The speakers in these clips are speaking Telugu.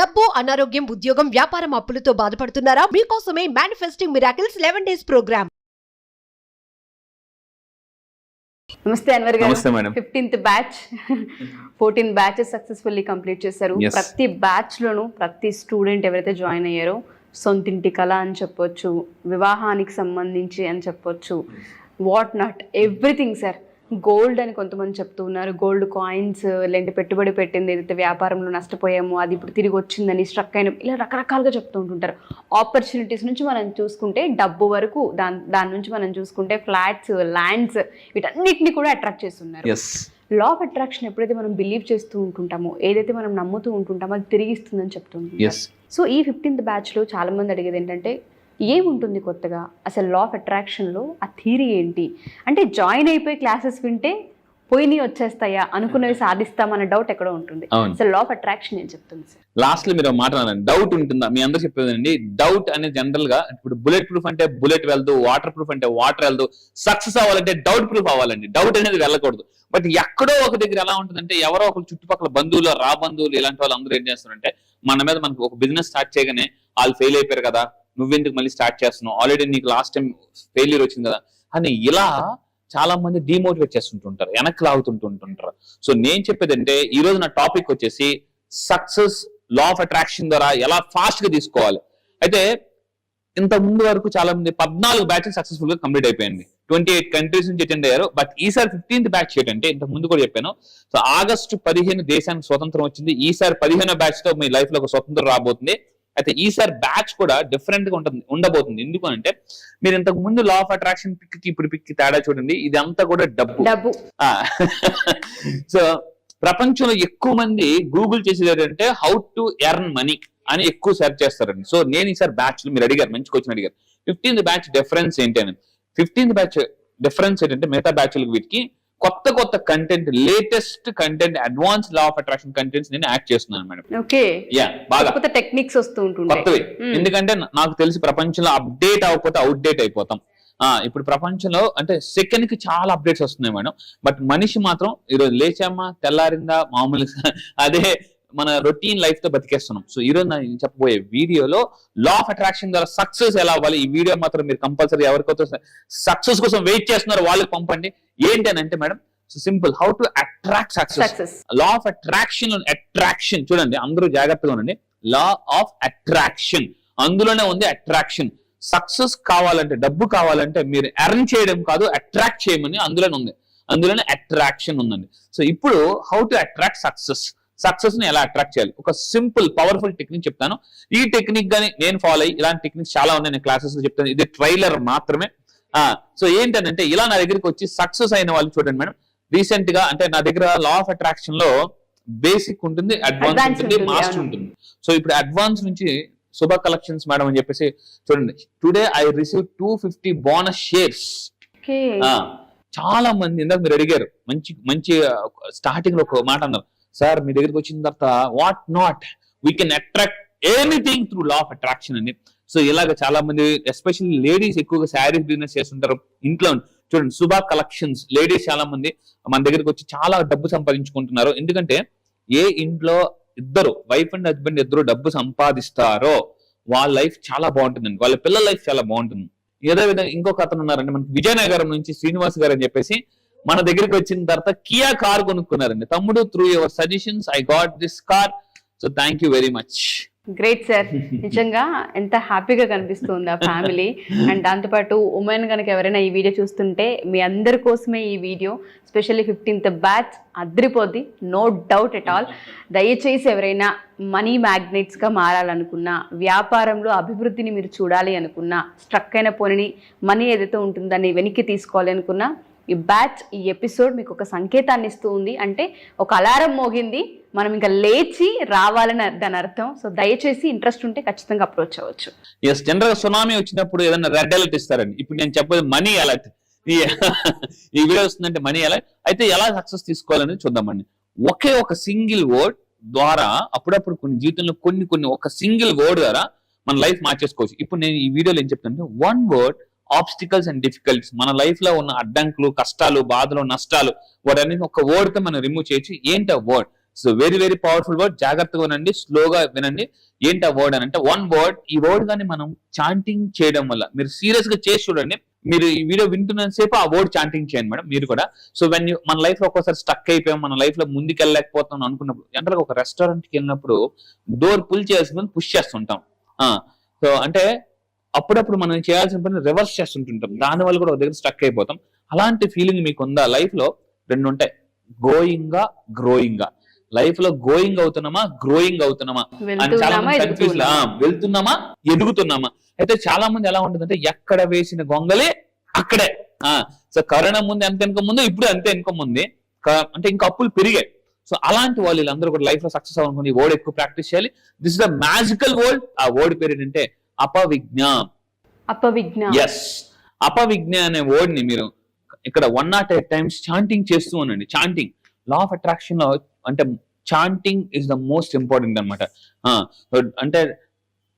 డబ్బు, అనారోగ్యం, ఉద్యోగం, వ్యాపారం, అప్పులతో బాధపడుతున్నారా? మీకోసమే మేనిఫెస్టింగ్ మిరాకిల్స్ 11 days ప్రోగ్రామ్. నమస్తే అన్వర్ గారు. నమస్తే madam. 15th batch 14 batches successfully complete చేశారు. Yes. ప్రతి బ్యాచ్ లోను ప్రతి స్టూడెంట్ ఎవరైతే జాయిన్ అయ్యారో సొంతింటి కళ అని చెప్పొచ్చు, వివాహానికి సంబంధించి అని చెప్పొచ్చు, what not everything sir. Gold అని కొంతమంది చెప్తూ ఉన్నారు, గోల్డ్ కాయిన్స్ లేదంటే పెట్టుబడి పెట్టింది ఏదైతే వ్యాపారంలో నష్టపోయామో అది ఇప్పుడు తిరిగి వచ్చిందని, స్ట్రక్ అయిన, ఇలా రకరకాలుగా చెప్తూ ఉంటుంటారు. ఆపర్చునిటీస్ నుంచి మనం చూసుకుంటే డబ్బు వరకు, దాని నుంచి మనం చూసుకుంటే ఫ్లాట్స్, ల్యాండ్స్, వీటన్నిటిని కూడా అట్రాక్ట్ చేస్తున్నారు. లా ఆఫ్ అట్రాక్షన్ ఎప్పుడైతే మనం బిలీవ్ చేస్తూ ఉంటుంటామో, ఏదైతే మనం నమ్ముతూ ఉంటుంటామో అది తిరిగి ఇస్తుందని చెప్తుంటాం. సో ఈ 15th బ్యాచ్లో చాలా మంది అడిగేది ఏంటంటే, ఏముంటుంది కొత్తగా అసలు లా ఆఫ్ అట్రాక్షన్లో, ఆ థియరీ ఏంటి? అంటే జాయిన్ అయిపోయి క్లాసెస్ వింటే పోయినవి వచ్చేస్తాయా, అనుకున్నవి సాధిస్తామన్న డౌట్ ఎక్కడో ఉంటుంది. అసలు లా ఆఫ్ అట్రాక్షన్ ఏం చెప్తుంది సార్? లాస్ట్ లో మీరు మాట్లాడాలండి, డౌట్ ఉంటుందా? మీ అందరూ చెప్పేదండి, డౌట్ అనేది జనరల్ గా ఇప్పుడు బుల్లెట్ ప్రూఫ్ అంటే బుల్లెట్ వెళ్దు, వాటర్ ప్రూఫ్ అంటే వాటర్ వెళ్దు, సక్సెస్ అవ్వాలంటే డౌట్ ప్రూఫ్ అవ్వాలండి. డౌట్ అనేది వెళ్ళకూడదు. బట్ ఎక్కడో ఒక దగ్గర ఎలా ఉంటుందంటే, ఎవరో ఒక చుట్టుపక్కల బంధువులు, బంధువులు ఇలాంటి వాళ్ళు అందరూ ఏం చేస్తారంటే, మన మీద మనకు ఒక బిజినెస్ స్టార్ట్ చేయగానే వాళ్ళు ఫెయిల్ అయిపోయారు కదా, నువ్వెందుకు మళ్ళీ స్టార్ట్ చేస్తున్నావు, ఆల్రెడీ నీకు లాస్ట్ టైం ఫెయిల్యూర్ వచ్చింది కదా అని ఇలా చాలా మంది డిమోటివేట్ చేస్తుంటుంటారు, వెనక్కి లాగుతుంటుంటారు. సో నేను చెప్పేది అంటే, ఈ రోజు నా టాపిక్ వచ్చేసి సక్సెస్ లా ఆఫ్ అట్రాక్షన్ ద్వారా ఎలా ఫాస్ట్ గా తీసుకోవాలి. అయితే ఇంత ముందు వరకు చాలా మంది 14 బ్యాచెస్ సక్సెస్ఫుల్ గా కంప్లీట్ అయిపోయింది, 28 కంట్రీస్ నుంచి అటెండ్ అయ్యారు. బట్ ఈసారి 15th బ్యాచ్ ఏంటంటే, ఇంతకు ముందు కూడా చెప్పాను, సో ఆగస్టు 15 దేశానికి స్వతంత్రం వచ్చింది. ఈసారి 15వ బ్యాచ్ తో మీ లైఫ్ లో ఒక స్వతంత్రం రాబోతుంది. అయితే ఈసారి బ్యాచ్ కూడా డిఫరెంట్ గా ఉండబోతుంది. ఎందుకు అంటే, మీరు ఇంతకు ముందు లా ఆఫ్ అట్రాక్షన్ పిక్ కి ఇప్పుడు పిక్ కి తేడా చూడండి. ఇది అంతా కూడా డబ్బు. సో ప్రపంచంలో ఎక్కువ మంది గూగుల్ చేసేది ఏంటంటే, హౌ టు ఎర్న్ మనీ అని ఎక్కువ సెర్చ్ చేస్తారండి. సో నేను ఈసారి బ్యాచ్ మీరు అడిగారు, మంచి క్వశ్చన్ అడిగారు, 15th బ్యాచ్ డిఫరెన్స్ ఏంటి అని. 15th బ్యాచ్ డిఫరెన్స్ ఏంటంటే, మిగతా బ్యాచ్లకు వీటికి కొత్త content, latest content, advance law of attraction contents నేను యాడ్ చేస్తున్నాను మేడం. ఓకే, యా, బాగా కొత్త టెక్నిక్స్ వస్తూ ఉంటుంది, కొత్తవి. ఎందుకంటే నాకు తెలిసి ప్రపంచంలో అప్డేట్ అవ్వకపోతే అవుట్డేట్ అయిపోతాం. ఇప్పుడు ప్రపంచంలో అంటే సెకండ్ కి చాలా అప్డేట్స్ వస్తున్నాయి మేడం. బట్ మనిషి మాత్రం ఈరోజు లేచామా, తెల్లారిందా, మామూలుగా అదే మన రొటీన్ లైఫ్ తో బతికేస్తున్నాం. సో ఈరోజు నేను చెప్పబోయే వీడియోలో లా ఆఫ్ అట్రాక్షన్ ద్వారా సక్సెస్ ఎలా అవ్వాలి. ఈ వీడియో మాత్రం మీరు కంపల్సరీ ఎవరికైతే సక్సెస్ కోసం వెయిట్ చేస్తున్నారో వాళ్ళకి పంపండి. ఏంటి అని అంటే madam, simple, how to attract success. Law of attraction, attraction చూడండి, అందరూ జాగ్రత్తగా ఉండండి. లా ఆఫ్ అట్రాక్షన్ అందులోనే ఉంది అట్రాక్షన్. సక్సెస్ కావాలంటే, డబ్బు కావాలంటే మీరు ఎర్న్ చేయడం కాదు, అట్రాక్ట్ చేయమని అందులోనే ఉంది. అందులోనే అట్రాక్షన్ ఉందండి. సో ఇప్పుడు హౌ టు అట్రాక్ట్ సక్సెస్ ని ఎలా అట్రాక్ట్ చేయాలి, ఒక సింపుల్ పవర్ఫుల్ టెక్నిక్ చెప్తాను. ఈ టెక్నిక్ గానీ నేను ఫాలో అయ్యి, ఇలాంటి టెక్నిక్స్ చాలా ఉన్నాయి, నేను క్లాసెస్ లో చెప్తాను. ఇది ట్రైలర్ మాత్రమే. సో ఏంటంటే, ఇలా నా దగ్గరికి వచ్చి సక్సెస్ అయిన వాళ్ళు చూడండి మేడం, రీసెంట్ గా అంటే నా దగ్గర లా ఆఫ్ అట్రాక్షన్ లో బేసిక్ ఉంటుంది, అడ్వాన్స్ ఉంటుంది, మాస్టర్ ఉంటుంది. సో ఇప్పుడు అడ్వాన్స్ నుంచి శుభ కలెక్షన్స్ మేడం అని చెప్పేసి చూడండి, today I receive 250 bonus shares. చాలా మంది ఇందాక మీరు అడిగారు, మంచి స్టార్టింగ్ లో ఒక మాట అన్నారు, సార్ మీ దగ్గరికి వచ్చిన తర్వాత what not we can attract anything through law of attraction అని. సో ఇలాగ చాలా మంది, ఎస్పెషల్లీ లేడీస్ ఎక్కువగా శారీస్ బిజినెస్ చేస్తుంటారు ఇంట్లో. చూడండి, శుభ కలెక్షన్స్ లేడీస్ చాలా మంది మన దగ్గరికి వచ్చి చాలా డబ్బు సంపాదించుకుంటున్నారు. ఎందుకంటే ఏ ఇంట్లో ఇద్దరు వైఫ్ అండ్ హస్బెండ్ ఇద్దరు డబ్బు సంపాదిస్తారో వాళ్ళ లైఫ్ చాలా బాగుంటుందండి, వాళ్ళ పిల్లల లైఫ్ చాలా బాగుంటుంది. ఏదో విధంగా ఇంకొక అతను ఉన్నారండి మనకి విజయనగరం నుంచి, శ్రీనివాస్ గారు అని చెప్పేసి, మన దగ్గరికి వచ్చిన తర్వాత కియా కార్ కొనుక్కున్నారండి. తమ్ముడు, through your suggestions I got this car, so thank you very much. Great sir, నిజంగా ఎంత హ్యాపీగా కనిపిస్తుంది ఆ ఫ్యామిలీ. అండ్ దాంతోపాటు ఉమెన్ కనుక ఎవరైనా ఈ వీడియో చూస్తుంటే, మీ అందరి కోసమే ఈ వీడియో, స్పెషల్లీ 15th బ్యాచ్ అద్రిపోద్ది, నో డౌట్ ఎట్ ఆల్. దయచేసి ఎవరైనా మనీ మ్యాగ్నెట్స్గా మారాలనుకున్నా, వ్యాపారంలో అభివృద్ధిని మీరు చూడాలి అనుకున్నా, స్ట్రక్ అయిన పోనీ మనీ ఏదైతే ఉంటుందో దాన్ని వెనక్కి తీసుకోవాలి అనుకున్నా, ఈ బ్యాచ్, ఈ ఎపిసోడ్ మీకు ఒక సంకేతాన్ని ఇస్తూ ఉంది. అంటే ఒక అలారం మోగింది, మనం ఇంకా లేచి రావాలని దాని అర్థం. సో దయచేసి ఇంట్రెస్ట్ ఉంటే ఖచ్చితంగా అప్రోచ్ అవ్వచ్చు. జనరల్ గా సునామీ వచ్చినప్పుడు ఏదైనా రెడ్ అలర్ట్ ఇస్తారండి. ఇప్పుడు నేను చెప్పేది మనీ అలర్ట్. ఈ వీడియో వస్తుందంటే మనీ అలర్ట్. అయితే ఎలా సక్సెస్ తీసుకోవాలని చూద్దామండి. ఒకే ఒక సింగిల్ వర్డ్ ద్వారా అప్పుడప్పుడు కొన్ని జీవితంలో కొన్ని ఒక సింగిల్ వర్డ్ ద్వారా మన లైఫ్ మార్చేసుకోవచ్చు. ఇప్పుడు నేను ఈ వీడియోలో ఏం చెప్తానంటే, one word obstacles and difficulties, మన లైఫ్ లో ఉన్న అడ్డంకులు, కష్టాలు, బాధలు, నష్టాలు, వాటన్నిటిని ఒక వర్డ్ తో మనం రిమూవ్ చేయొచ్చు. ఏంటి ఆ word? So very very powerful word. జాగ్రత్తగా వినండి, స్లోగా వినండి. ఏంటి ఆ వర్డ్ అని అంటే, వన్ వర్డ్. ఈ వర్డ్ కానీ మనం చాంటింగ్ చేయడం వల్ల, మీరు సీరియస్ గా చేసి చూడండి. మీరు ఈ వీడియో వింటున్నంత సేపు ఆ వర్డ్ చాంటింగ్ చేయండి మేడం మీరు కూడా. సో వెన్ మన లైఫ్ లో ఒక్కోసారి స్టక్ అయిపోయాం, మన లైఫ్ లో ముందుకు వెళ్ళలేకపోతాం అనుకున్నప్పుడు, జనరల్ గా ఒక రెస్టారెంట్ కి వెళ్ళినప్పుడు డోర్ పుల్ చేయాల్సిన పుష్ చేస్తుంటాం. సో అంటే అప్పుడప్పుడు మనం చేయాల్సిన పని రివర్స్ చేస్తుంటుంటాం, దానివల్ల కూడా ఒక దగ్గర స్టక్ అయిపోతాం. అలాంటి ఫీలింగ్ మీకు ఉందా? లైఫ్ లో రెండు ఉంటాయి, గోయింగ్ గా గ్రోయింగ్ గా. లైఫ్ లో గోయింగ్ అవుతున్నామా, గ్రోయింగ్ అవుతున్నామా అని చాలా మంది కన్ఫ్యూజ్. వెళ్తున్నామా, ఎదుగుతున్నామా? అయితే చాలా మంది ఎలా ఉంటుందంటే, ఎక్కడ వేసిన గొంగలే అక్కడే. సో కరోనా ముందు ఎంత ఇన్కమ్ ఉందో ఇప్పుడు అంతే ఇన్కమ్ ఉంది, అంటే ఇంకా అప్పులు పెరిగాయి. సో అలాంటి వాళ్ళు వీళ్ళందరూ కూడా లైఫ్ లో సక్సెస్ అవ్వాలనుకుని ఈ వర్డ్ ఎక్కువ ప్రాక్టీస్ చేయాలి. This is the magical word. ఆ వర్డ్ పేరు ఏంటంటే అపవిజ్ఞ. ఎస్, అపవిజ్ఞ అనే వర్డ్ ని మీరు ఇక్కడ 108 times చాంటింగ్ చేస్తూ ఉండండి. చాంటింగ్ లా ఆఫ్ అట్రాక్షన్ లో అంటే chanting is the most important అనమాట. అంటే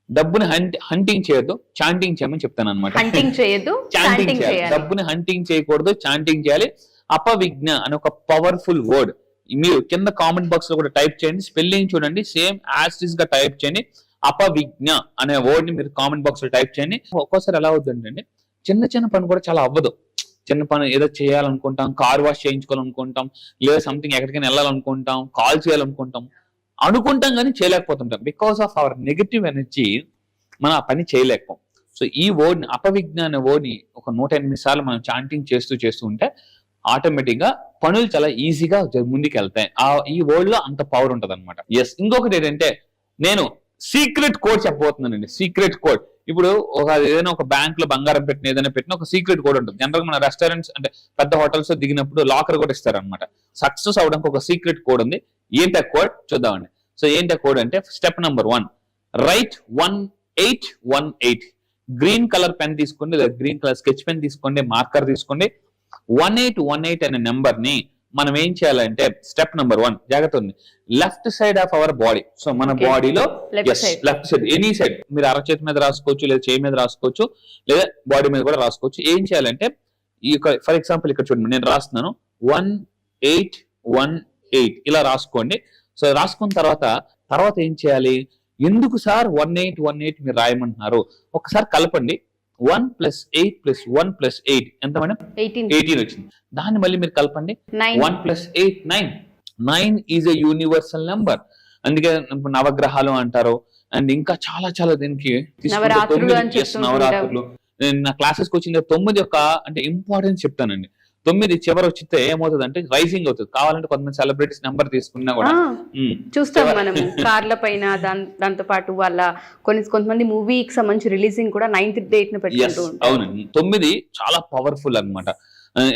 డబ్బుని హంటింగ్ చేయొద్దు, చాంటింగ్ చేయమని చెప్తాను అనమాట. చాంటింగ్ చేయాలి, డబ్బుని హంటింగ్ చేయకూడదు, చాంటింగ్ చేయాలి. అపవిజ్ఞ అనే ఒక పవర్ఫుల్ వర్డ్ మీరు కింద కామెంట్ బాక్స్ లో కూడా టైప్ చేయండి. స్పెల్లింగ్ చూడండి, సేమ్ యాజ్ ఇస్ గా టైప్ చేయండి. అపవిజ్ఞ అనే వర్డ్ ని మీరు కామెంట్ బాక్స్ లో టైప్ చేయండి. ఒక్కోసారి ఎలా అవుతుందంటే, చిన్న చిన్న పని కూడా చాలా అవ్వదు. చిన్న పని ఏదో చేయాలనుకుంటాం, కార్ వాష్ చేయించుకోవాలనుకుంటాం, లేదా సంథింగ్ ఎక్కడికైనా వెళ్ళాలనుకుంటాం, కాల్ చేయాలనుకుంటాం కానీ చేయలేకపోతుంటాం. Because of our negative energy మనం ఆ పని చేయలేకపోం. సో ఈ వర్డ్ ని, అపవిజ్ఞ అనే వర్డ్ ని ఒక 108 సార్లు మనం చాంటింగ్ చేస్తూ ఉంటే ఆటోమేటిక్ గా పనులు చాలా ఈజీగా ముందుకు వెళ్తాయి. ఈ వర్డ్ లో అంత పవర్ ఉంటది అనమాట. ఎస్, ఇంకొకటి ఏంటంటే, నేను సీక్రెట్ కోడ్ చెప్పబోతున్నానండి. Secret code. ఇప్పుడు ఏదైనా ఒక బ్యాంక్ లో బంగారం పెట్టిన ఏదైనా పెట్టిన ఒక సీక్రెట్ కోడ్ ఉంటుంది. జనరల్ గా మన రెస్టారెంట్స్ అంటే పెద్ద హోటల్స్ దిగినప్పుడు లాకర్ కూడా ఇస్తారు అనమాట. సక్సెస్ అవడానికి ఒక సీక్రెట్ కోడ్ ఉంది. ఏంటి ఆ కోడ్ చూద్దామండి. సో ఏంటి ఆ కోడ్ అంటే, step number 1, right 1818. Green colour pen తీసుకోండి, లేదా గ్రీన్ కలర్ స్కెచ్ పెన్ తీసుకోండి, మార్కర్ తీసుకోండి. 1818 అనే నెంబర్ ని మనం ఏం చేయాలంటే, స్టెప్ నెంబర్ 1 జాగ్రత్త ఉంది, left side of our body. So మన బాడీలో లెఫ్ట్ సైడ్, ఎనీ సైడ్, మీరు అరచేతి మీద రాసుకోవచ్చు, లేదా చేయి మీద రాసుకోవచ్చు, లేదా బాడీ మీద కూడా రాసుకోవచ్చు. ఏం చేయాలంటే, ఈ ఫర్ ఎగ్జాంపుల్ ఇక్కడ చూడండి, నేను రాస్తున్నాను 1818 ఇలా రాసుకోండి. సో రాసుకున్న తర్వాత ఏం చేయాలి, ఎందుకు సార్ 1818 మీరు రాయమంటున్నారు? ఒకసారి కలపండి. 1 + 8 + 1 + 8 ఎంత మేడం? 18 వచ్చింది. దాన్ని మళ్ళీ మీరు కలపండి. 1 + 8 9. 9 ఈజ్ ఎ యూనివర్సల్ నెంబర్. అందుకే నవగ్రహాలు అంటారు. అండ్ ఇంకా చాలా చాలా దీనికి నవరాత్రులు. నేను నా క్లాసెస్ కి వచ్చిన 9 యొక్క అంటే ఇంపార్టెన్స్ చెప్తానండి. 9 చివరి వచ్చితే ఏమవుతుంది అంటే రైజింగ్ అవుతుంది. కావాలంటే కొంతమంది సెలబ్రిటీస్ నెంబర్ తీసుకున్నా కూడా చూస్తాం మనం కార్ల పైన. దాంతో పాటు వాళ్ళ కొంతమంది మూవీకి సంబంధించి రిలీజింగ్ కూడా 9th date ని పెట్టుకుంటూ ఉంటారు. అవునండి, 9 చాలా పవర్ఫుల్ అన్నమాట.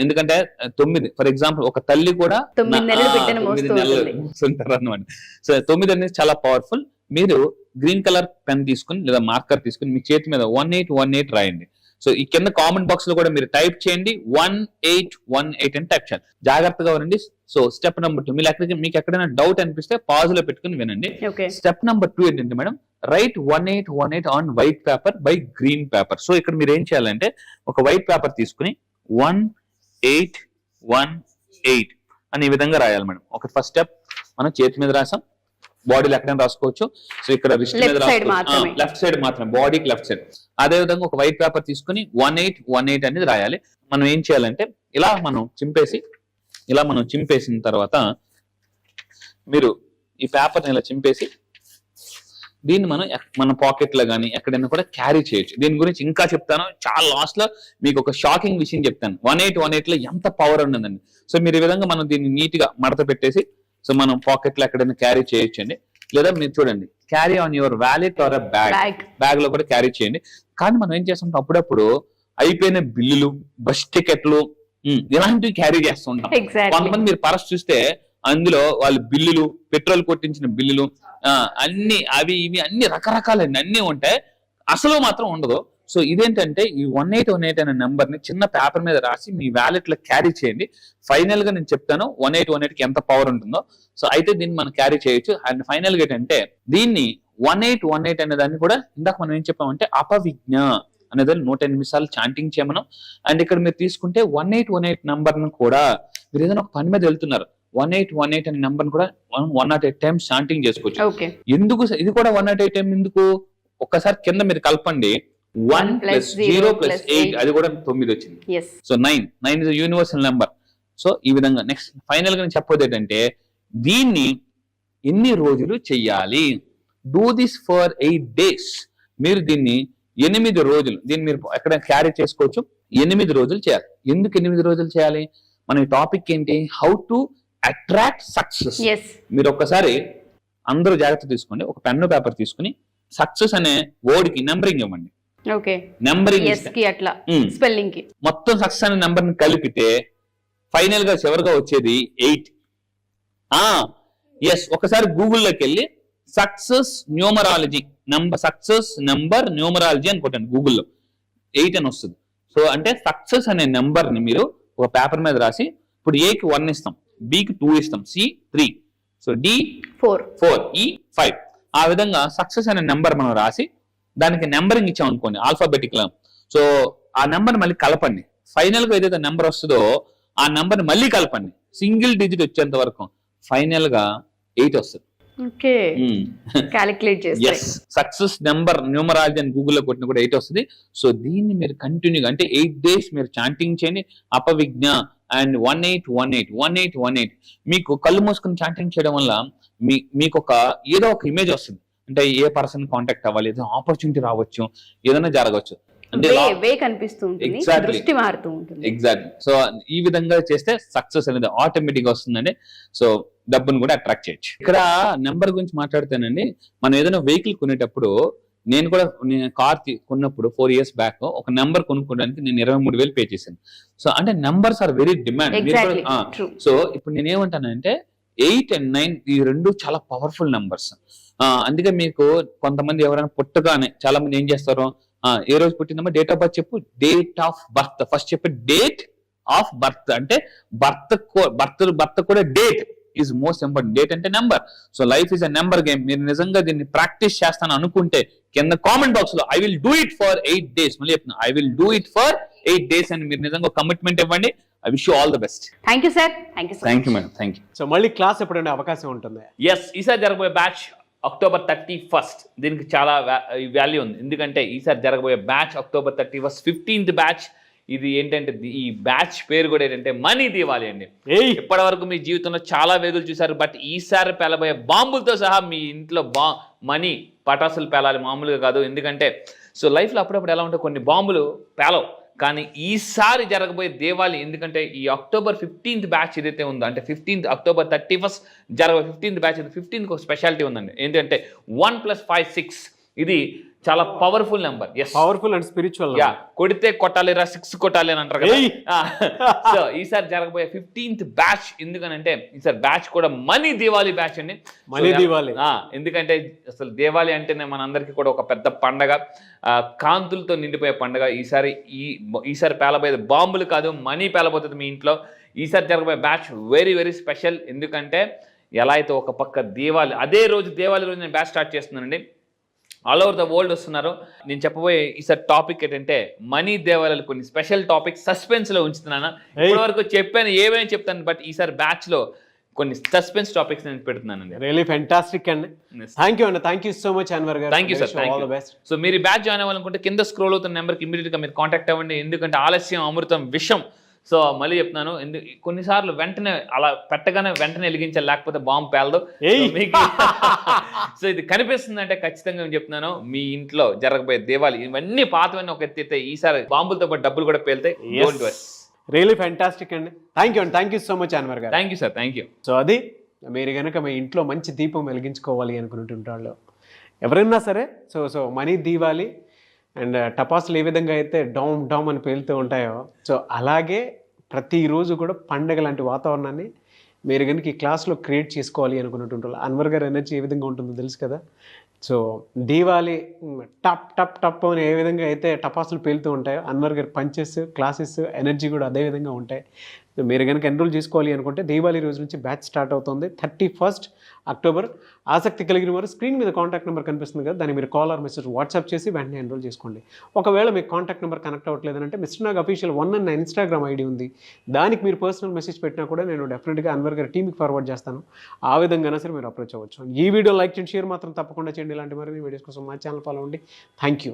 ఎందుకంటే 9 ఫర్ ఎగ్జాంపుల్ ఒక తల్లి కూడా 9 నెలలు బిడ్డను మోస్తుంటారు అన్నమాట. సో 9 అనేది చాలా పవర్ఫుల్. మీరు గ్రీన్ కలర్ పెన్ తీసుకుని లేదా మార్కర్ తీసుకుని మీ చేతి మీద 1818 రాయండి. సో ఈ కింద కామెంట్ బాక్స్ లో కూడా మీరు టైప్ చేయండి 1818 అని టైప్ చేయండి. జాగ్రత్తగా వినండి. సో స్టెప్ నెంబర్ 2, మీకు ఎక్కడైనా డౌట్ అనిపిస్తే పాజ్ లో పెట్టుకుని వినండి. స్టెప్ నెంబర్ 2 ఏంటంటే madam, right 1818 on white paper by green paper. So ఇక్కడ మీరు ఏం చేయాలంటే, ఒక వైట్ పేపర్ తీసుకుని 1818 అని ఈ విధంగా రాయాలి మేడం. ఒక ఫస్ట్ స్టెప్ మనం చేతి మీద రాసాం, బాడీలో ఎక్కడైనా రాసుకోవచ్చు. సో ఇక్కడ రిస్ట్ మీద లెఫ్ట్ సైడ్ మాత్రమే, బాడీకి లెఫ్ట్ సైడ్. అదే విధంగా ఒక వైట్ పేపర్ తీసుకుని 1818 అనేది రాయాలి. మనం ఏం చేయాలంటే, ఇలా మనం చింపేసిన తర్వాత మీరు ఈ పేపర్ ఇలా చింపేసి దీన్ని మన పాకెట్ లో కానీ ఎక్కడైనా కూడా క్యారీ చేయొచ్చు. దీని గురించి ఇంకా చెప్తాను. చాలా లాస్ట్ లో మీకు ఒక షాకింగ్ విషయం చెప్తాను. 1818 లో ఎంత పవర్ ఉన్నదండి. సో మీరు ఈ విధంగా మనం దీన్ని నీట్ గా మడత పెట్టేసి, సో మనం పాకెట్ లో ఎక్కడైనా క్యారీ చేయొచ్చండి. లేదా మీరు చూడండి, carry on your wallet or bag లో కూడా క్యారీ చేయండి. కానీ మనం ఏం చేస్తుంటాం, అప్పుడప్పుడు అయిపోయిన బిల్లులు, బస్ టికెట్లు ఇలాంటివి క్యారీ చేస్తుంటాం. కొంతమంది మీరు పర్స్ చూస్తే అందులో వాళ్ళు బిల్లులు, పెట్రోల్ కొట్టించిన బిల్లులు, అన్ని అవి ఇవి అన్ని రకరకాలండి, అన్ని ఉంటాయి. అసలు మాత్రం ఉండదు. సో ఇదేంటంటే, ఈ 1818 అనే నెంబర్ ని చిన్న పేపర్ మీద రాసి మీ వ్యాలెట్ లో క్యారీ చేయండి. ఫైనల్ గా నేను చెప్తాను 1818 కి ఎంత పవర్ ఉంటుందో. సో అయితే దీన్ని మనం క్యారీ చేయొచ్చు. అండ్ ఫైనల్ గా ఏంటంటే, దీన్ని 1818 అనే దాన్ని కూడా ఇందాక మనం ఏం చెప్పామంటే అపవిజ్ఞ అనేదాన్ని 108 సార్లు చాంటింగ్ చేయమనం. అండ్ ఇక్కడ మీరు తీసుకుంటే 1818 నంబర్ ను కూడా మీరు ఏదైనా ఒక పని మీద వెళ్తున్నారు, 1818 అనే నెంబర్ కూడా 108 టైమ్స్ చాంటింగ్ చేసుకోవచ్చు. ఓకే. ఎందుకు ఇది కూడా 108 టైం ఎందుకు? ఒక్కసారి కింద మీరు కలపండి, 1 + 0 + 8 అది కూడా 9 వచ్చింది. Yes. So 9 is universal number. So ఈ విధంగా నెక్స్ట్ ఫైనల్ గా నేను చెప్పేది ఏంటంటే దీన్ని ఎన్ని రోజులు చెయ్యాలి? Do this for 8 days. మీరు దీన్ని 8 రోజులు దీన్ని మీరు ఎక్కడ క్యారీ చేసుకోవచ్చు. 8 రోజులు చేయాలి. ఎందుకు 8 రోజులు చేయాలి? మన టాపిక్ ఏంటి? How to attract success. Yes. మీరు ఒక్కసారి అందరూ జాగ్రత్త తీసుకోండి, ఒక పెన్ను పేపర్ తీసుకుని సక్సెస్ అనే వర్డ్ కి నెంబరింగ్ ఇవ్వండి. ఓకే. నెంబరింగ్ ఎస్ కి అట్లా స్పెల్లింగ్ కి మొత్తం సక్సెస్ అనే నెంబర్ ని కలిపితే ఫైనల్ గా చివరిగా వచ్చేది 8. ఎస్, ఒకసారి గూగుల్లోకి వెళ్ళి సక్సెస్ న్యూమరాలజీ న్యూమరాలజీ అని కొట్టండి గూగుల్లో, 8 అని వస్తుంది. సో అంటే సక్సెస్ అనే నెంబర్ ని మీరు ఒక పేపర్ మీద రాసి, ఇప్పుడు ఏకి 1 ఇస్తాం, బికి 2 ఇస్తాం, సి 3, సో డి 4, ఈ 5. ఆ విధంగా సక్సెస్ అనే నెంబర్ మనం రాసి దానికి నెంబరింగ్ ఇచ్చాం అనుకోండి ఆల్ఫాబెటిక్ లా. సో ఆ నెంబర్ మళ్ళీ కలపండి. ఫైనల్ గా ఏదైతే నెంబర్ వస్తుందో ఆ నెంబర్ మళ్ళీ కలపండి, సింగిల్ డిజిట్ వచ్చేంత వరకు. ఫైనల్ గా 8 వస్తుంది. ఓకే. క్యాలిక్యులేట్ చేస్తే సక్సెస్ నెంబర్ న్యూమరాలజీ అని గూగుల్లో కొట్టిన కూడా 8 వస్తుంది. సో దీన్ని మీరు కంటిన్యూగా అంటే 8 days మీరు చాంటింగ్ చేయండి. అపవిజ్ఞ అండ్ 1818 మీకు కళ్ళు మూసుకుని చాంటింగ్ చేయడం వల్ల మీకు ఏదో ఒక ఇమేజ్ వస్తుంది. అంటే ఏ పర్సన్ కాంటాక్ట్ అవ్వాలి, ఏదో ఆపర్చునిటీ రావచ్చు, ఏదైనా జరగవచ్చు. అంటే కనిపిస్తూ ఉంటుంది, దృష్టి మారుతూ ఉంటుంది. ఎగ్జాక్ట్లీ. సో ఈ విధంగా చేస్తే సక్సెస్ అనేది ఆటోమేటిక్ గా వస్తుందండి. సో డబ్బును కూడా అట్రాక్ట్ చేయొచ్చు. ఇక్కడ నెంబర్ గురించి మాట్లాడితేనండి, మనం ఏదైనా వెహికల్ కొనేటప్పుడు నేను కార్ కొన్నప్పుడు 4 years బ్యాక్ ఒక నెంబర్ కొనుక్కోవడానికి నేను 23,000 పే చేశాను. సో అంటే numbers are very demand. So ఇప్పుడు నేను ఏమంటానంటే 8 and 9 ఈ రెండు చాలా పవర్ఫుల్ నెంబర్స్. అందుకే మీకు కొంతమంది ఎవరైనా పుట్టగానే చాలా మంది ఏం చేస్తారు, ఏ రోజు పుట్టిందమ్మా, డేట్ ఆఫ్ బర్త్ చెప్పు, డేట్ ఆఫ్ బర్త్ ఫస్ట్ చెప్పి, డేట్ ఆఫ్ బర్త్ అంటే బర్త్ కూడా date is most important. Date అంటే number. So life is a number game. మీరు నిజంగా దీన్ని ప్రాక్టీస్ చేస్తాను అనుకుంటే కింద కామెంట్ బాక్స్ లో I will do it for 8 days, మళ్ళీ చెప్తున్నా, I will do it for 8 days అని మీరు నిజంగా కమిట్మెంట్ ఇవ్వండి. I wish you all the best. Thank you sir. Thank you madam. Thank you. So మళ్ళీ క్లాస్ ఎప్పుడైనా అవకాశం ఉంటుంది? ఎస్, ఈసారి జరగబోయే బ్యాచ్ October 31st. దీనికి చాలా వాల్యూ ఉంది. ఎందుకంటే ఈసారి జరగబోయే batch October 31st 15th batch. ఇది ఏంటంటే ఈ బ్యాచ్ పేరు కూడా ఏంటంటే మనీ దీవాలి అండి. ఇప్పటి వరకు మీ జీవితంలో చాలా వేగులు చూసారు, బట్ ఈసారి పేలబోయే బాంబులతో సహా మీ ఇంట్లో మనీ పటాసులు పేలాలి, మామూలుగా కాదు. ఎందుకంటే సో లైఫ్లో అప్పుడప్పుడు ఎలా ఉంటే కొన్ని బాంబులు పేలవు, కానీ ఈసారి జరగబోయే దేవాలి. ఎందుకంటే ఈ October 15th బ్యాచ్ ఏదైతే ఉందో, అంటే October 31st జరగబోయే 15th బ్యాచ్, 15th ఒక స్పెషాలిటీ ఉందండి. ఏంటంటే 1 + 5 6. ఇది చాలా powerful number. Powerful and spiritual. కొడితే కొట్టాలిరా, 6 కొట్టాలి అని అంటారు కదా. సో ఈసారి జరగబోయే 15th బ్యాచ్ ఎందుకనంటే ఈసారి బ్యాచ్ కూడా మనీ దీవాలి బ్యాచ్ అండి. మనీ దీవాలి. ఎందుకంటే అసలు దేవాలి అంటేనే మనందరికీ కూడా ఒక పెద్ద పండగ, కాంతులతో నిండిపోయే పండగ. ఈసారి పేలబోయేది బాంబులు కాదు, మనీ పేలబోతుంది మీ ఇంట్లో. ఈసారి జరగబోయే బ్యాచ్ వెరీ వెరీ స్పెషల్. ఎందుకంటే ఎలా అయితే ఒక పక్క దేవాలి, అదే రోజు దేవాలి రోజు నేను బ్యాచ్ స్టార్ట్ చేస్తున్నానండి. ఆల్ ఓవర్ ద వరల్డ్ వస్తున్నారు. నేను చెప్పబోయే ఈసారి టాపిక్ ఏంటంటే మనీ దేవాలయాలు. కొన్ని స్పెషల్ టాపిక్ సస్పెన్స్ లో ఉంచుతున్నాను. ఇప్పటి వరకు చెప్పాను, ఏమైనా చెప్తాను, బట్ ఈసారి బ్యాచ్ లో కొన్ని సస్పెన్స్ టాపిక్స్ నేను పెడుతున్నానండి. రియల్లీ ఫ్యాంటాస్టిక్ అండి. థ్యాంక్ యూ అండి. Thank you so much Anwar గారు. Thank you sir. All the best. So మీరు బ్యాచ్ జాయిన్ అవ్వాలనుకుంటే కింద స్క్రోల్ అవుతున్న నెంబర్కి ఇమీడియట్ గా మీరు కాంటాక్ట్ అవ్వండి. ఎందుకంటే ఆలస్యం అమృతం విషం. సో మళ్ళీ చెప్తున్నాను, కొన్నిసార్లు వెంటనే అలా పెట్టగానే వెంటనే వెలిగించాలి, లేకపోతే బాంబు పేలదు మీకు. సో ఇది కనిపిస్తుంది అంటే ఖచ్చితంగా నేను చెప్తున్నాను, మీ ఇంట్లో జరగబోయే దేవాలి ఇవన్నీ పాతవన్నీ ఒక ఎత్తితే ఈసారి బాంబులతో పాటు డబ్బులు కూడా పేలుతాయి. రియల్లీ ఫ్యాంటాస్టిక్ అండి. థ్యాంక్ యూ అండి. Thank you so much Anwar గారు. Thank you sir. Thank you. So అది మీరు కనుక మీ ఇంట్లో మంచి దీపం వెలిగించుకోవాలి అనుకుంటుంటాళ్ళు ఎవరైనా సరే, సో మనీ దీవాలి అండ్ టపాసులు ఏ విధంగా అయితే డామ్ డామ్ అని పేలుతూ ఉంటాయో, సో అలాగే ప్రతిరోజు కూడా పండగ లాంటి వాతావరణాన్ని మీరు కనుక ఈ క్లాస్లో క్రియేట్ చేసుకోవాలి అనుకున్నట్టు అన్వర్ గారి ఎనర్జీ ఏ విధంగా ఉంటుందో తెలుసు కదా. సో దీవాలి టప్ టప్ టప్ అని ఏ విధంగా అయితే టపాసులు పేలుతూ ఉంటాయో, అన్వర్ గారి పంచెస్ క్లాసెస్ ఎనర్జీ కూడా అదే విధంగా ఉంటాయి. సో మీరు కనుక ఎన్రోల్ చేసుకోవాలి అనుకుంటే దీపావళి రోజు నుంచి బ్యాచ్ స్టార్ట్ అవుతుంది 31st అక్టోబర్. ఆసక్తి కలిగిన వారు స్క్రీన్ మీద కాంటాక్ట్ నెంబర్ కనిపిస్తుంది కదా, దాన్ని మీరు కాల్ ఆర్ మెసేజ్ వాట్సాప్ చేసి వెంటనే ఎన్రోల్ చేసుకోండి. ఒకవేళ మీకు కాంటాక్ట్ నెంబర్ కనెక్ట్ అవ్వట్లేదంటే మిస్టర్ నాగ్ అఫీషియల్ 1 అన్న ఇన్స్టాగ్రామ్ ఐడి ఉంది, దానికి మీరు పర్సనల్ మెసేజ్ పెట్టినా కూడా నేను డెఫినెట్గా అన్వర్ గారి టీమ్కి ఫార్వర్డ్ చేస్తాను. ఆ విధంగా సరే మీరు అప్రోచ్ అవ్వచ్చు. ఈ వీడియో లైక్ చేయండి, షేర్ మాత్రం తప్పకుండా చేయండి. ఇలాంటి మరిన్ని వీడియోస్ కోసం మా ఛానల్ ఫాలో అవ్వండి. Thank you.